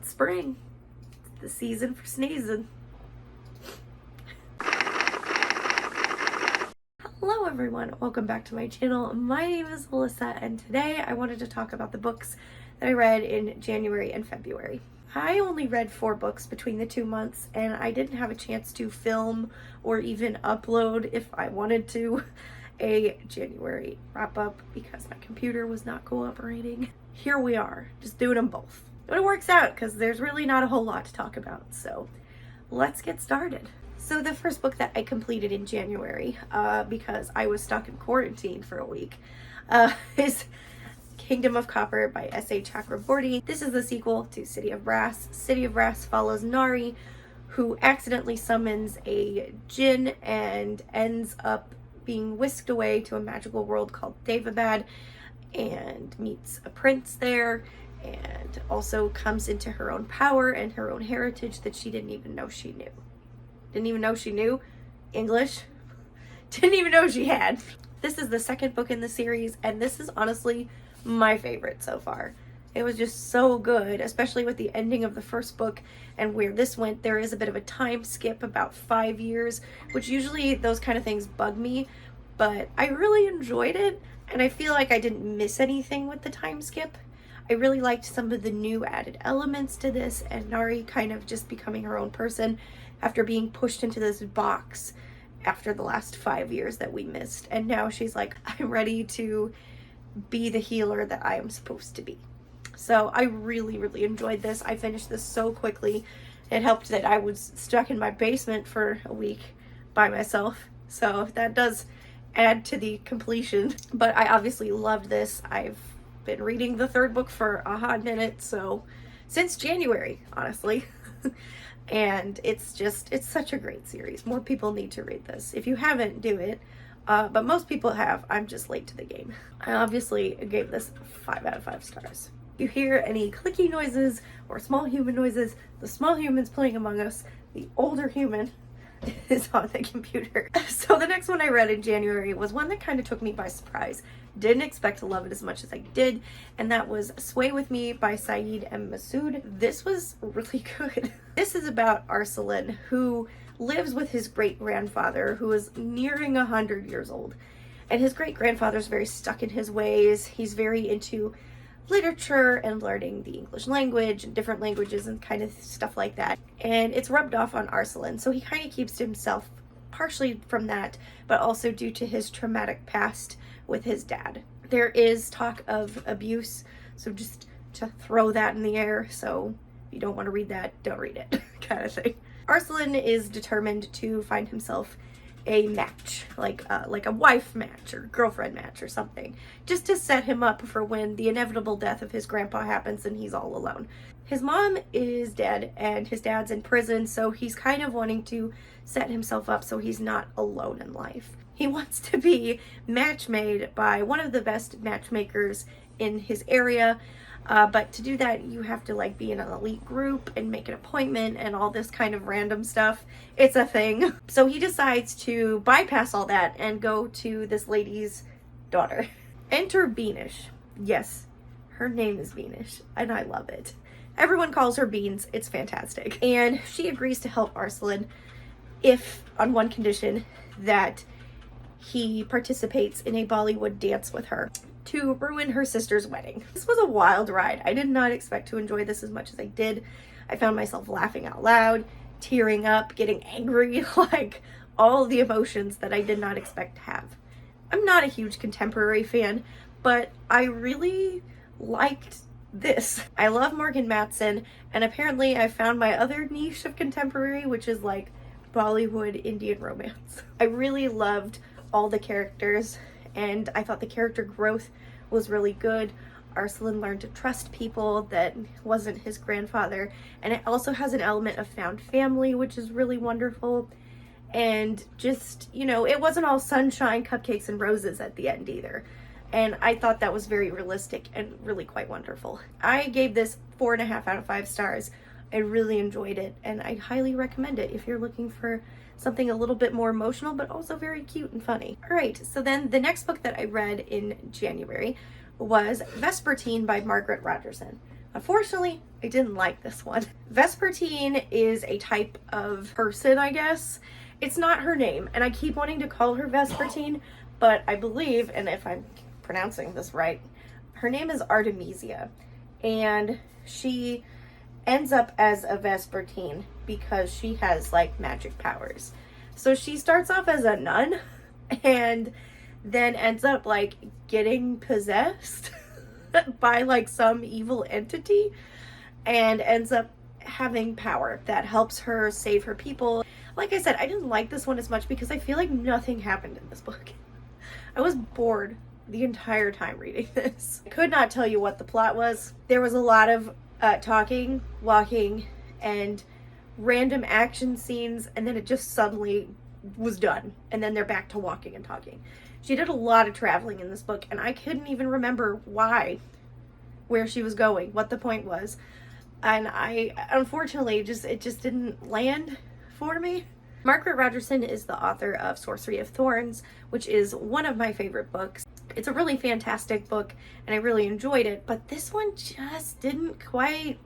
It's spring. It's the season for sneezing. Hello everyone, welcome back to my channel. My name is Alyssa and today I wanted to talk about the books that I read in January and February. I only read 4 books between the 2 months and I didn't have a chance to film or even upload, if I wanted to, a January wrap up because my computer was not cooperating. Here we are, just doing them both. But it works out because there's really not a whole lot to talk about, so let's get started. So the first book that I completed in January, because I was stuck in quarantine for a week, is Kingdom of Copper by S.A. Chakraborty. This is the sequel to City of Brass. City of Brass follows Nari, who accidentally summons a djinn and ends up being whisked away to a magical world called Davabad and meets a prince there and also comes into her own power and her own heritage that she didn't even know she knew. Didn't even know she knew English. Didn't even know she had. This is the second book in the series and this is honestly my favorite so far. It was just so good, especially with the ending of the first book and where this went. There is a bit of a time skip, about 5 years, which usually those kind of things bug me, but I really enjoyed it and I feel like I didn't miss anything with the time skip. I really liked some of the new added elements to this and Nari kind of just becoming her own person after being pushed into this box after the last 5 years that we missed. And now she's like, I'm ready to be the healer that I am supposed to be. So I really, really enjoyed this. I finished this so quickly. It helped that I was stuck in my basement for a week by myself. So that does add to the completion. But I obviously loved this. I've been reading the third book for a hot minute. So since January, honestly. And it's such a great series. More people need to read this. If you haven't, do it. But most people have. I'm just late to the game. I obviously gave this 5 out of 5 stars. If you hear any clicky noises or small human noises, the small human's playing Among Us. The older human is on the computer. So the next one I read in January was one that kind of took me by surprise. Didn't expect to love it as much as I did, and that was Sway With Me by Sayeed and Masood. This was really good. This is about Arsalan, who lives with his great-grandfather, who is nearing 100 years old. And his great-grandfather's very stuck in his ways. He's very into literature and learning the English language and different languages and kind of stuff like that. And it's rubbed off on Arsalan, so he kind of keeps to himself partially from that, but also due to his traumatic past with his dad. There is talk of abuse, so just to throw that in the air. So if you don't want to read that, don't read it, kind of thing. Arsalan is determined to find himself a match, like a wife match or girlfriend match or something, just to set him up for when the inevitable death of his grandpa happens and he's all alone. His mom is dead and his dad's in prison, so he's kind of wanting to set himself up so he's not alone in life. He wants to be match made by one of the best matchmakers in his area, but to do that you have to like be in an elite group and make an appointment and all this kind of random stuff. It's a thing. So he decides to bypass all that and go to this lady's daughter. Enter Beanish. Yes, her name is Beanish and I love it. Everyone calls her Beans. It's fantastic. And she agrees to help Arsalan if, on one condition, that he participates in a Bollywood dance with her to ruin her sister's wedding. This was a wild ride. I did not expect to enjoy this as much as I did. I found myself laughing out loud, tearing up, getting angry, like all the emotions that I did not expect to have. I'm not a huge contemporary fan, but I really liked this. I love Morgan Matson, and apparently I found my other niche of contemporary, which is like Bollywood Indian romance. I really loved all the characters and I thought the character growth was really good. Arsalan learned to trust people that wasn't his grandfather, and it also has an element of found family, which is really wonderful. And just, you know, it wasn't all sunshine, cupcakes, and roses at the end either. And I thought that was very realistic and really quite wonderful. I gave this 4.5 out of 5 stars. I really enjoyed it and I highly recommend it if you're looking for something a little bit more emotional but also very cute and funny. Alright, so then the next book that I read in January was Vesper Teen by Margret Rogerson. Unfortunately, I didn't like this one. Vesper Teen is a type of person, I guess. It's not her name, and I keep wanting to call her Vesper Teen, but I believe, and if I'm pronouncing this right, her name is Artemisia, and she ends up as a Vesper Teen because she has like magic powers. So she starts off as a nun and then ends up like getting possessed by like some evil entity and ends up having power that helps her save her people. Like I said, I didn't like this one as much because I feel like nothing happened in this book. I was bored the entire time reading this. I could not tell you what the plot was. There was a lot of talking, walking, and random action scenes, and then it just suddenly was done, and then they're back to walking and talking. She did a lot of traveling in this book, and I couldn't even remember why, where she was going, what the point was, and I unfortunately it just didn't land for me. Margret Rogerson is the author of Sorcery of Thorns, which is one of my favorite books. It's a really fantastic book, and I really enjoyed it, but this one just didn't quite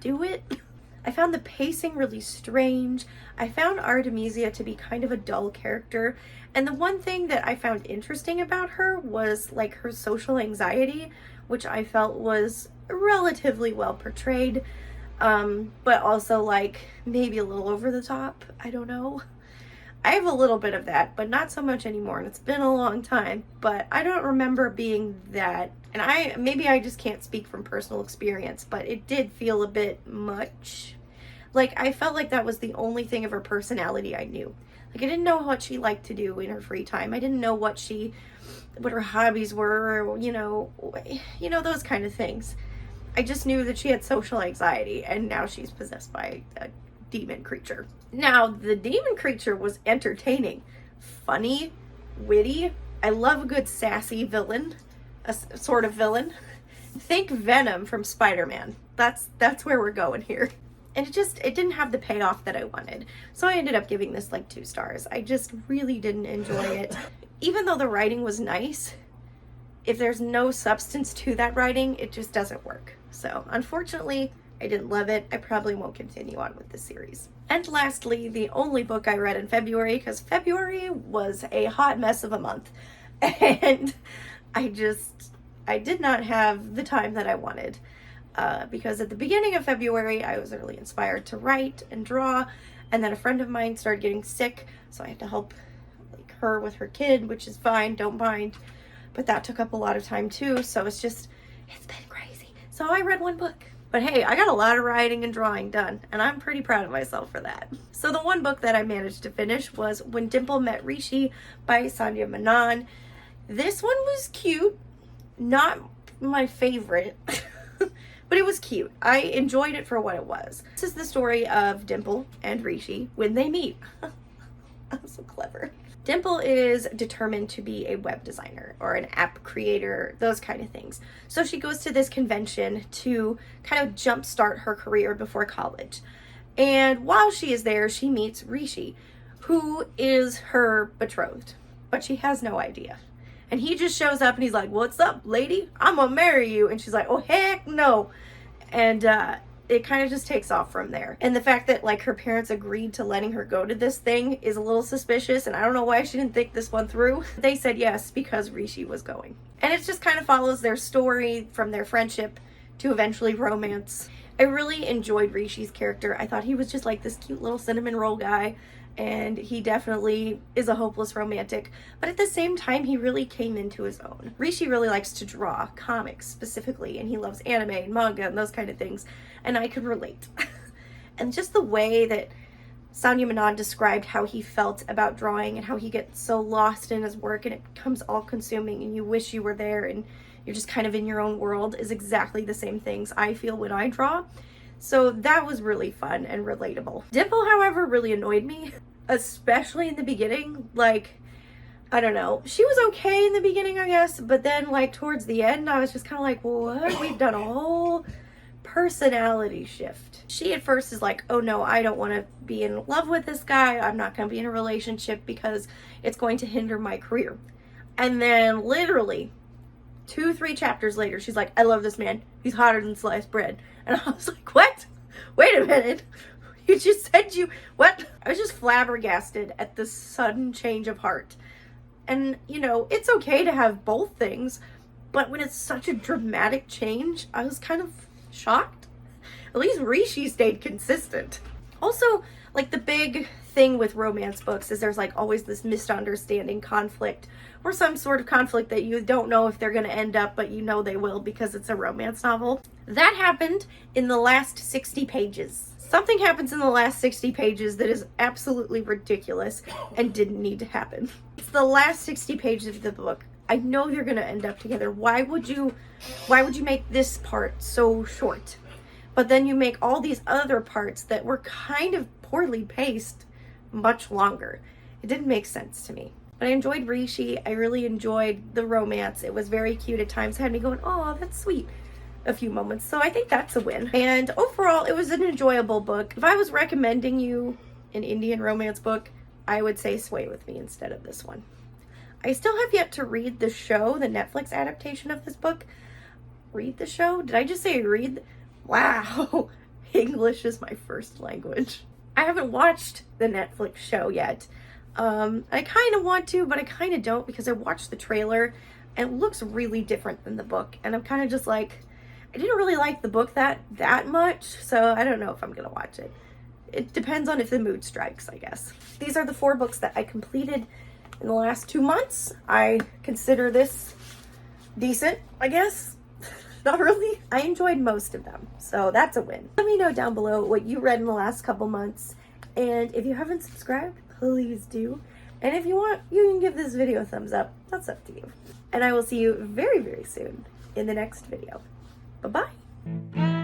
do it. I found the pacing really strange. I found Artemisia to be kind of a dull character, and the one thing that I found interesting about her was like her social anxiety, which I felt was relatively well portrayed, but also like maybe a little over the top. I don't know. I have a little bit of that, but not so much anymore, and it's been a long time, but I don't remember being that, and maybe I just can't speak from personal experience, but it did feel a bit much. Like, I felt like that was the only thing of her personality I knew. Like, I didn't know what she liked to do in her free time. I didn't know what her hobbies were, or, you know, those kind of things. I just knew that she had social anxiety, and now she's possessed by a demon creature. Now, the demon creature was entertaining, funny, witty. I love a good sassy villain, a sort of villain. Think Venom from Spider-Man. That's where we're going here. And it didn't have the payoff that I wanted. So I ended up giving this like 2 stars. I just really didn't enjoy it. Even though the writing was nice, if there's no substance to that writing, it just doesn't work. So unfortunately, I didn't love it. I probably won't continue on with this series. And lastly, the only book I read in February, because February was a hot mess of a month. And I did not have the time that I wanted. Because at the beginning of February, I was really inspired to write and draw. And then a friend of mine started getting sick, so I had to help like her with her kid, which is fine, don't mind. But that took up a lot of time too, so it's been crazy. So I read 1 book. But hey, I got a lot of writing and drawing done, and I'm pretty proud of myself for that. So the 1 book that I managed to finish was When Dimple Met Rishi by Sandhya Menon. This one was cute. Not my favorite, but it was cute. I enjoyed it for what it was. This is the story of Dimple and Rishi when they meet. I'm so clever. Dimple is determined to be a web designer or an app creator, those kind of things. So she goes to this convention to kind of jumpstart her career before college. And while she is there, she meets Rishi, who is her betrothed, but she has no idea. And he just shows up and he's like, "What's up, lady? I'm gonna marry you." And she's like, "Oh, heck no." And it kind of just takes off from there. And the fact that like her parents agreed to letting her go to this thing is a little suspicious, and I don't know why she didn't think this one through. They said yes because Rishi was going. And it just kind of follows their story from their friendship to eventually romance. I really enjoyed Rishi's character. I thought he was just like this cute little cinnamon roll guy, and he definitely is a hopeless romantic, but at the same time he really came into his own. Rishi really likes to draw comics specifically, and he loves anime and manga and those kind of things, and I could relate. And just the way that Sandhya Menon described how he felt about drawing and how he gets so lost in his work and it becomes all consuming and you wish you were there and you're just kind of in your own world is exactly the same things I feel when I draw. So that was really fun and relatable. Dimple, however, really annoyed me, especially in the beginning. Like, I don't know. She was okay in the beginning, I guess, but then like towards the end, I was just kind of like, what? We've done a whole personality shift. She at first is like, oh no, I don't want to be in love with this guy. I'm not going to be in a relationship because it's going to hinder my career. And then literally 2-3 chapters later, she's like, I love this man. He's hotter than sliced bread. And I was like, what? Wait a minute. You just said what? I was just flabbergasted at the sudden change of heart. And, you know, it's okay to have both things, but when it's such a dramatic change, I was kind of shocked. At least Rishi stayed consistent. Also, like, the big thing with romance books is there's like always this misunderstanding, conflict, or some sort of conflict that you don't know if they're going to end up, but you know they will because it's a romance novel. That happened in the last 60 pages. Something happens in the last 60 pages that is absolutely ridiculous and didn't need to happen. It's the last 60 pages of the book. I know they're going to end up together. Why would you make this part so short? But then you make all these other parts that were kind of poorly paced much longer. It didn't make sense to me. But I enjoyed Rishi. I really enjoyed the romance. It was very cute at times. It had me going, oh, that's sweet, a few moments. So I think that's a win. And overall, it was an enjoyable book. If I was recommending you an Indian romance book, I would say Sway With Me instead of this one. I still have yet to read the show, the Netflix adaptation of this book. Read the show? Did I just say read? Wow. English is my first language. I haven't watched the Netflix show yet. I kind of want to, but I kind of don't because I watched the trailer and it looks really different than the book. And I'm kind of just like, I didn't really like the book that much, so I don't know if I'm going to watch it. It depends on if the mood strikes, I guess. These are the 4 books that I completed in the last 2 months. I consider this decent, I guess. Not really. I enjoyed most of them, so that's a win. Let me know down below what you read in the last couple months, and if you haven't subscribed, please do. And if you want, you can give this video a thumbs up. That's up to you. And I will see you very, very soon in the next video. Bye-bye.